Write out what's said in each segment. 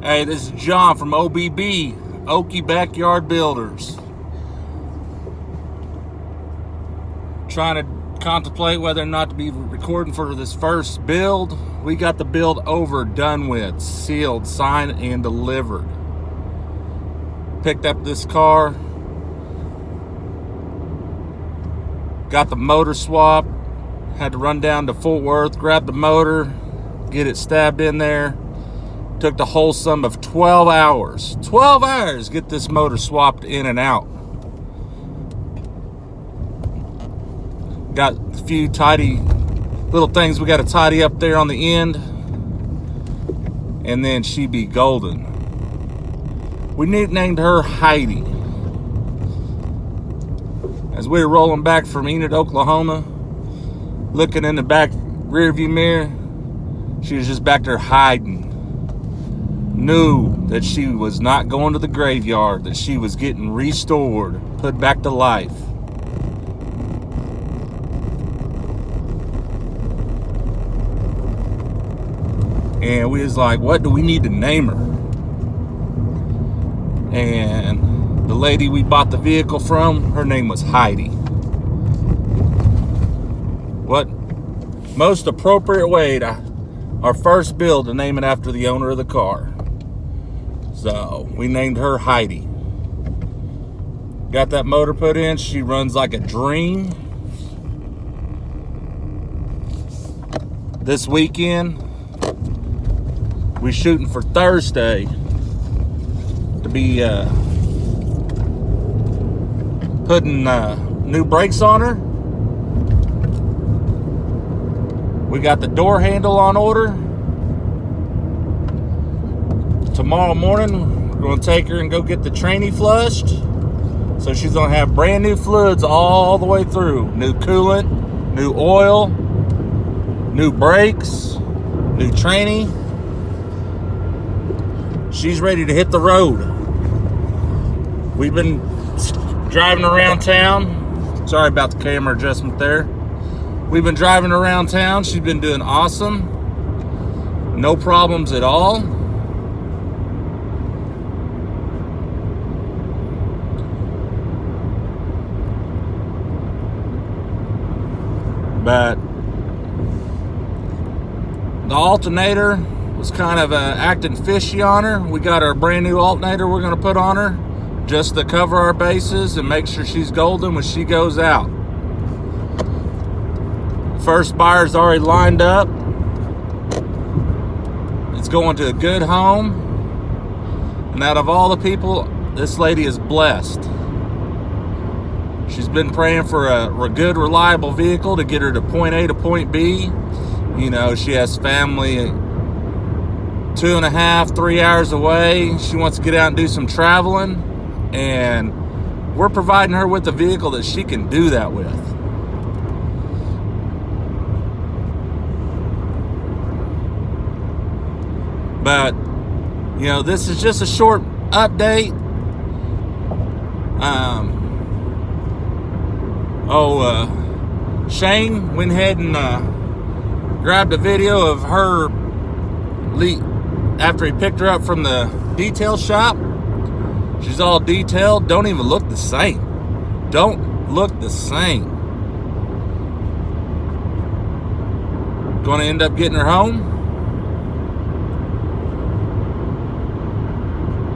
Hey, this is John from OBB, Okiebackyardbuilders. Trying to contemplate whether or not to be recording for this first build. We got the build over, done with, sealed, signed, and delivered. Picked up this car. Got the motor swap. Had to run down to Fort Worth, grab the motor, get it stabbed in there. Took the whole sum of 12 hours. 12 hours get this motor swapped in and out. Got a few tidy little things we got to tidy up there on the end. And then she be golden. We named her Heidi. As we were rolling back from Enid, Oklahoma, looking in the back rearview mirror, she was just back there hiding. Knew that she was not going to the graveyard, that she was getting restored, put back to life. And we was like, what do we need to name her? And the lady we bought the vehicle from, her name was Heidi. What most appropriate way to our first build to name it after the owner of the car. So we named her Heidi. Got that motor put in. She runs like a dream. This weekend, we're shooting for Thursday to be putting new brakes on her. We got the door handle on order. Tomorrow morning, we're going to take her and go get the tranny flushed. So she's going to have brand new fluids all the way through. New coolant, new oil, new brakes, new tranny. She's ready to hit the road. We've been driving around town. Sorry about the camera adjustment there. We've been driving around town. She's been doing awesome. No problems at all. But the alternator was kind of acting fishy on her. We got our brand new alternator we're going to put on her just to cover our bases and make sure she's golden when she goes out. First buyer's already lined up. It's going to a good home. And out of all the people, this lady is blessed. She's been praying for a good, reliable vehicle to get her to point A to point B. You know, she has family 2.5, 3 hours away. She wants to get out and do some traveling. And we're providing her with a vehicle that she can do that with. But, you know, this is just a short update. Shane went ahead and grabbed a video of her after he picked her up from the detail shop. She's all detailed. Don't even look the same. Don't look the same. Going to end up getting her home.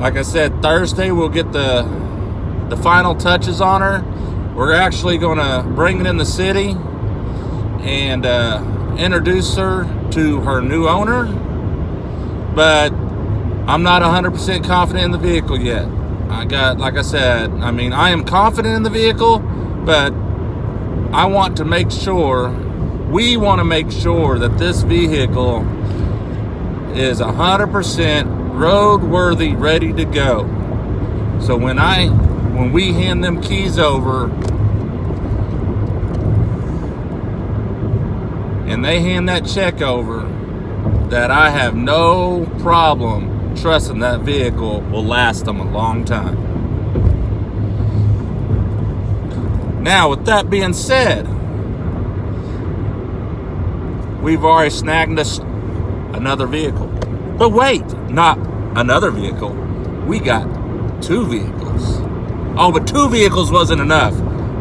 Like I said, Thursday we'll get the final touches on her. We're actually going to bring it in the city and introduce her to her new owner. But I'm not 100% confident in the vehicle yet. Like I said, I mean, I am confident in the vehicle, but I want to make sure, we want to make sure that this vehicle is 100% roadworthy, ready to go. So when we hand them keys over and they hand that check over, that I have no problem trusting that vehicle will last them a long time. Now, with that being said, we've already snagged us another vehicle. But wait, not another vehicle. We got 2 vehicles. Oh, but 2 vehicles wasn't enough.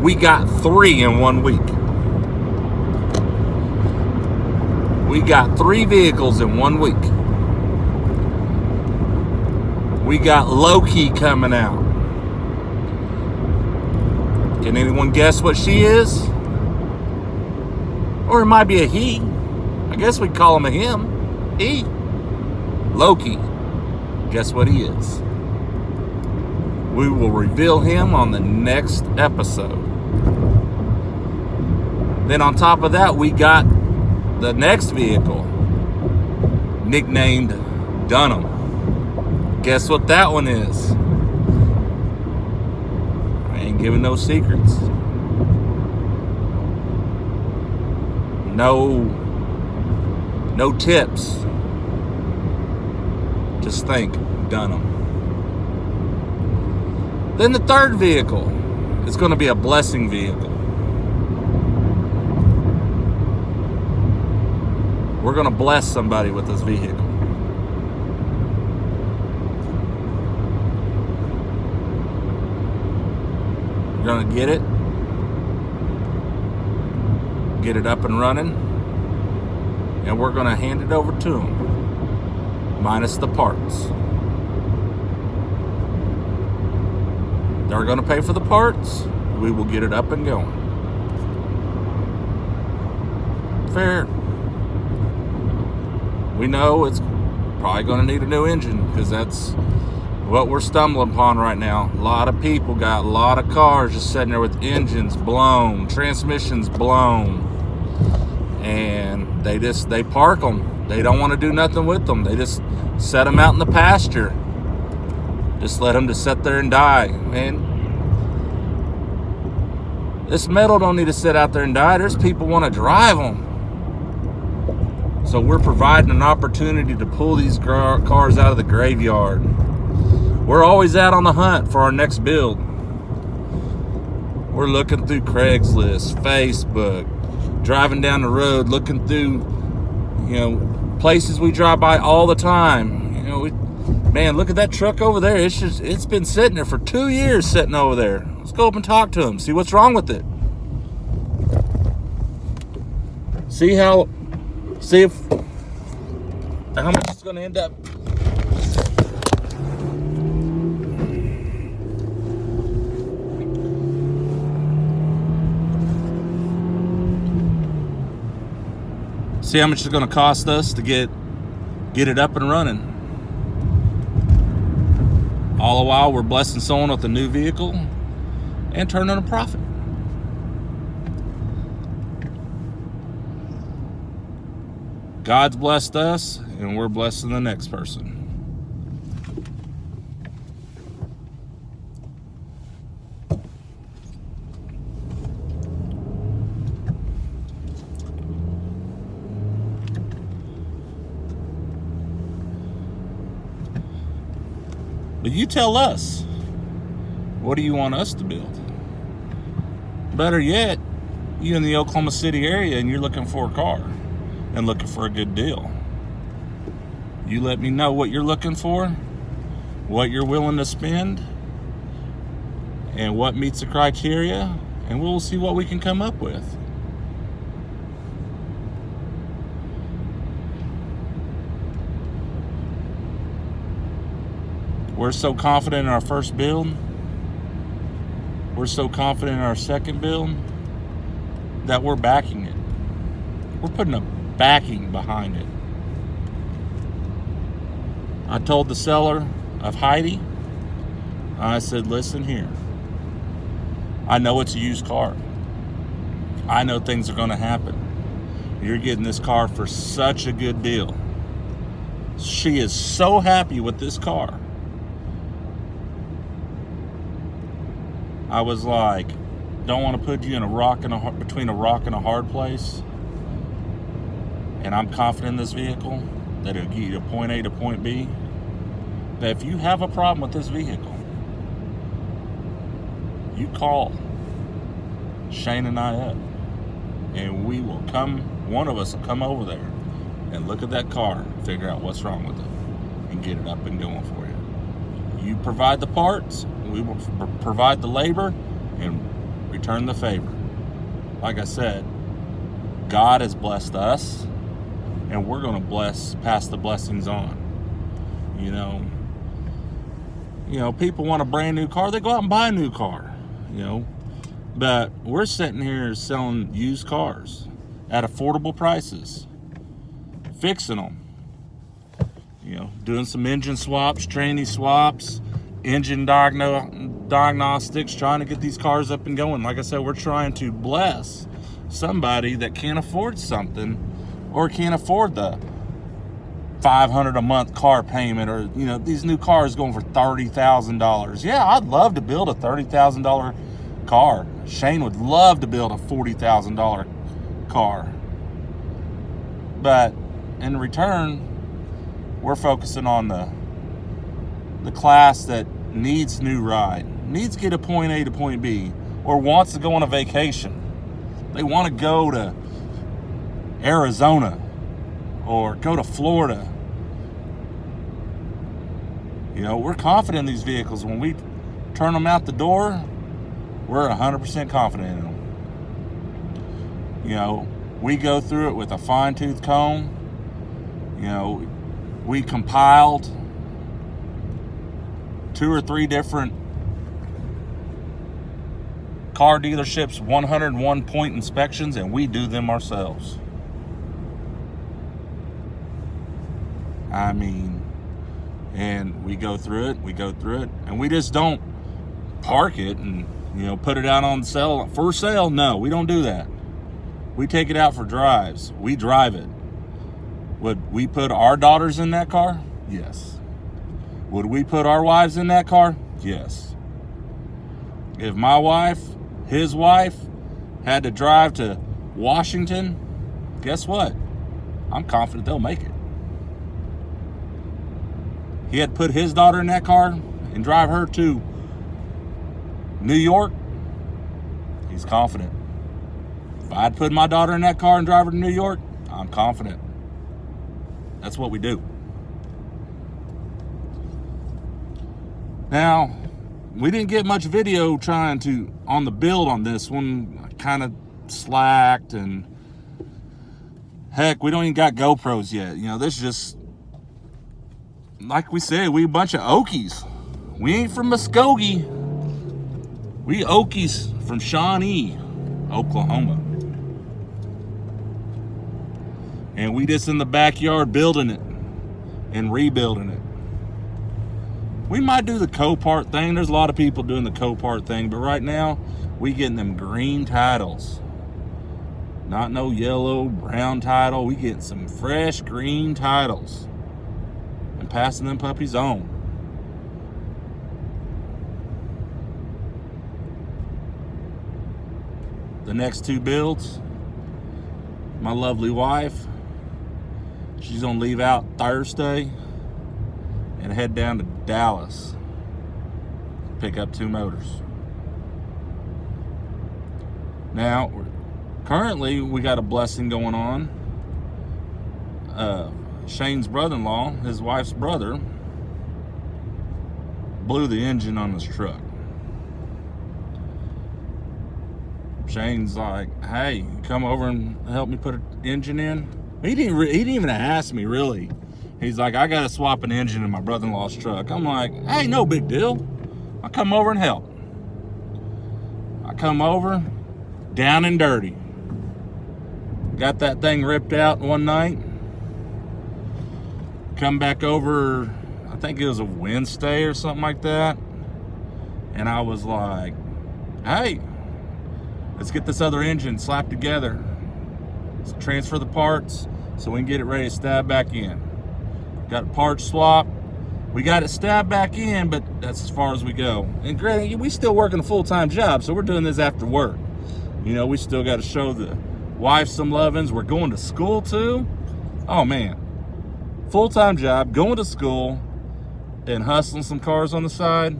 We got 3 in 1 week. We got 3 vehicles in 1 week. We got Okie coming out. Can anyone guess what she is? Or it might be a he. I guess we'd call him a him. He. Okie. Guess what he is? We will reveal him on the next episode. Then on top of that, we got the next vehicle, nicknamed Dunham. Guess what that one is? I ain't giving no secrets. No tips. Just think Dunham. Then the third vehicle is going to be a blessing vehicle. We're going to bless somebody with this vehicle. We're going to get it up and running, and we're going to hand it over to them, minus the parts. They're going to pay for the parts. We will get it up and going. Fair. We know it's probably going to need a new engine, because that's what we're stumbling upon right now. A lot of people got a lot of cars just sitting there with engines blown, transmissions blown, and they park them. They don't want to do nothing with them. They just set them out in the pasture. Just let them just sit there and die, man. This metal don't need to sit out there and die. There's people want to drive them. So we're providing an opportunity to pull these cars out of the graveyard. We're always out on the hunt for our next build. We're looking through Craigslist, Facebook, driving down the road, looking through, places we drive by all the time. Man, look at that truck over there. It's been sitting there for 2 years, sitting over there. Let's go up and talk to him, see what's wrong with it. See how much it's going to end up. See how much it's going to cost us to get it up and running. All the while we're blessing someone with a new vehicle and turning a profit. God's blessed us, and we're blessing the next person. But you tell us, what do you want us to build? Better yet, you in the Oklahoma City area and you're looking for a car and looking for a good deal. You let me know what you're looking for, what you're willing to spend, and what meets the criteria, and we'll see what we can come up with. We're so confident in our first build. We're so confident in our second build that we're backing it. We're putting a backing behind it. I told the seller of Heidi, I said, listen here. I know it's a used car. I know things are going to happen. You're getting this car for such a good deal. She is so happy with this car. I was like, don't want to put you in between a rock and a hard place. And I'm confident in this vehicle that it'll get you to point A to point B. That if you have a problem with this vehicle, you call Shane and I up, and we will come. One of us will come over there and look at that car and figure out what's wrong with it. and get it up and going for you. You provide the parts, we will provide the labor, and return the favor. Like I said, God has blessed us, and we're going to pass the blessings on. You know, people want a brand new car, they go out and buy a new car, but we're sitting here selling used cars at affordable prices, fixing them, doing some engine swaps, tranny swaps, engine diagnostics, trying to get these cars up and going. Like I said, we're trying to bless somebody that can't afford something, or can't afford the $500 a month car payment, or these new cars going for $30,000. Yeah, I'd love to build a $30,000 car. Shane would love to build a $40,000 car, but in return, we're focusing on the class that needs new ride, needs to get a point A to point B, or wants to go on a vacation. They want to go to Arizona or go to Florida. We're confident in these vehicles. When we turn them out the door, we're 100% confident in them. We go through it with a fine-tooth comb. We compiled 2 or 3 different car dealerships 101 point inspections, and we do them ourselves. And we go through it, and we just don't park it and put it out on sale for sale. No, we don't do that. We take it out for drives. We drive it. Would we put our daughters in that car? Yes. Would we put our wives in that car? Yes. If my wife, his wife, had to drive to Washington, guess what? I'm confident they'll make it. He had to put his daughter in that car and drive her to New York. He's confident. If I'd put my daughter in that car and drive her to New York, I'm confident. That's what we do. Now, we didn't get much video on the build on this one. I kind of slacked, and heck, we don't even got GoPros yet. This is just, like we said, we a bunch of Okies. We ain't from Muskogee. We Okies from Shawnee, Oklahoma. And we just in the backyard building it and rebuilding it. We might do the Copart thing. There's a lot of people doing the Copart thing, but right now, we getting them green titles. Not no yellow, brown title. We getting some fresh green titles and passing them puppies on. The next 2 builds, my lovely wife, she's gonna leave out Thursday and head down to Dallas, pick up 2 motors. Now, currently we got a blessing going on. Shane's brother-in-law, his wife's brother, blew the engine on his truck. Shane's like, hey, come over and help me put an engine in. He didn't even ask me, really. He's like, I gotta swap an engine in my brother-in-law's truck. I'm like, hey, no big deal. I'll come over and help. I come over, down and dirty. Got that thing ripped out one night. Come back over, I think it was a Wednesday or something like that. And I was like, hey, let's get this other engine slapped together. Let's transfer the parts so we can get it ready to stab back in. Got a part swap. We got it stabbed back in, but that's as far as we go. And granted, we still working a full-time job, so we're doing this after work. We still got to show the wife some lovings. We're going to school too. Oh man, full-time job, going to school, and hustling some cars on the side,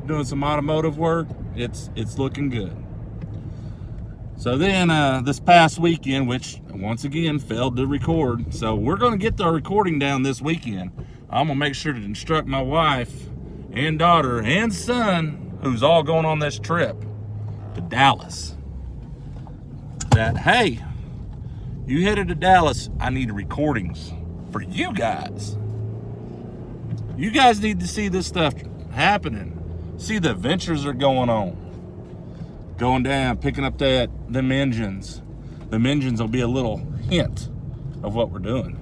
doing some automotive work. It's looking good. So then this past weekend, which once again failed to record, so we're going to get the recording down this weekend. I'm gonna make sure to instruct my wife and daughter and son, who's all going on this trip to Dallas, that, hey, you headed to Dallas, I need recordings for you guys. You guys need to see this stuff happening. See the adventures are going on. Going down, picking up them engines. Them engines will be a little hint of what we're doing.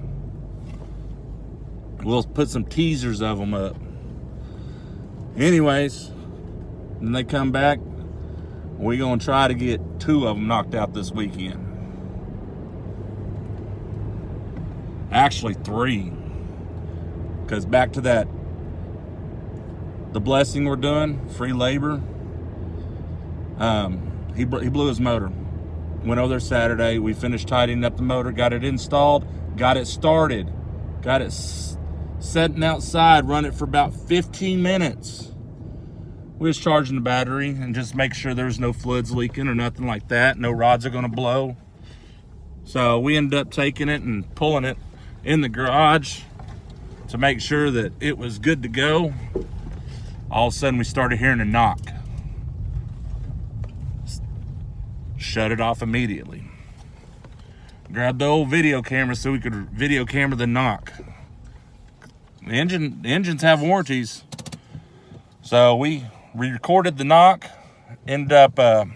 We'll put some teasers of them up. Anyways, when they come back, we're going to try to get 2 of them knocked out this weekend. Actually 3. Because back to the blessing we're doing, free labor. He blew his motor. Went over there Saturday. We finished tidying up the motor, got it installed, got it started, got it setting outside, run it for about 15 minutes. We was charging the battery and just make sure there's no fluids leaking or nothing like that. No rods are going to blow. So we ended up taking it and pulling it in the garage to make sure that it was good to go. All of a sudden we started hearing a knock. Shut it off immediately. Grabbed the old video camera so we could video camera the knock. The engines have warranties. So we recorded the knock, ended up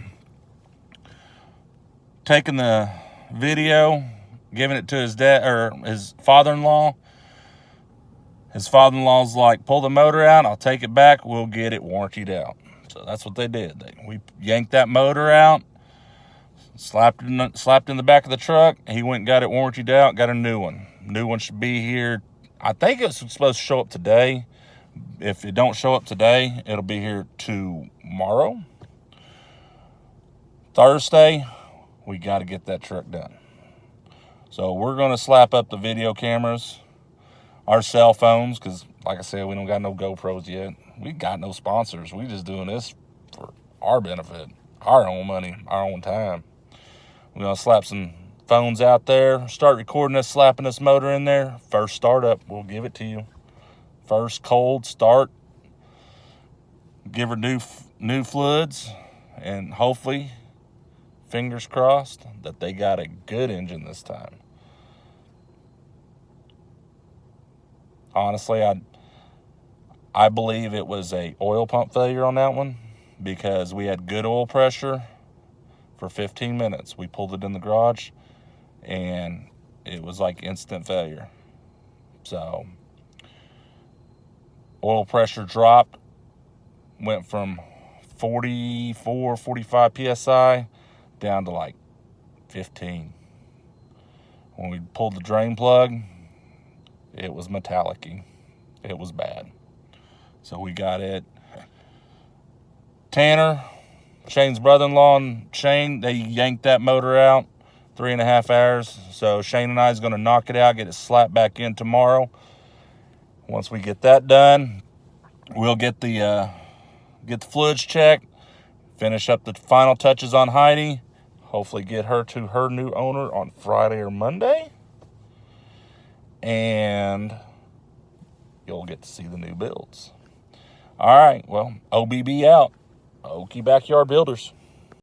taking the video, giving it to his dad or his father-in-law. His father-in-law's like, pull the motor out, I'll take it back, we'll get it warrantied out. So that's what they did. We yanked that motor out, slapped in the back of the truck. He went and got it warrantied out, got a new one. New one should be here. I think it's supposed to show up today. If it don't show up today, it'll be here tomorrow. Thursday, we got to get that truck done. So we're going to slap up the video cameras, our cell phones, because like I said, we don't got no GoPros yet. We got no sponsors. We just doing this for our benefit, our own money, our own time. We're going to slap some phones out there, start recording us, slapping this motor in there. First startup, we'll give it to you. First cold start, give her new fluids, and hopefully, fingers crossed, that they got a good engine this time. Honestly, I believe it was a oil pump failure on that one because we had good oil pressure for 15 minutes. We pulled it in the garage and it was like instant failure. So oil pressure dropped, went from 44, 45 PSI down to like 15. When we pulled the drain plug, it was metallic-y. It was bad. So we got it. Tanner, Shane's brother-in-law, and Shane, they yanked that motor out 3.5 hours. So Shane and I is going to knock it out, get it slapped back in tomorrow. Once we get that done, we'll get the fluids checked, finish up the final touches on Heidi, hopefully get her to her new owner on Friday or Monday. And you'll get to see the new builds. All right, well, OBB out. Okie Backyard Builders.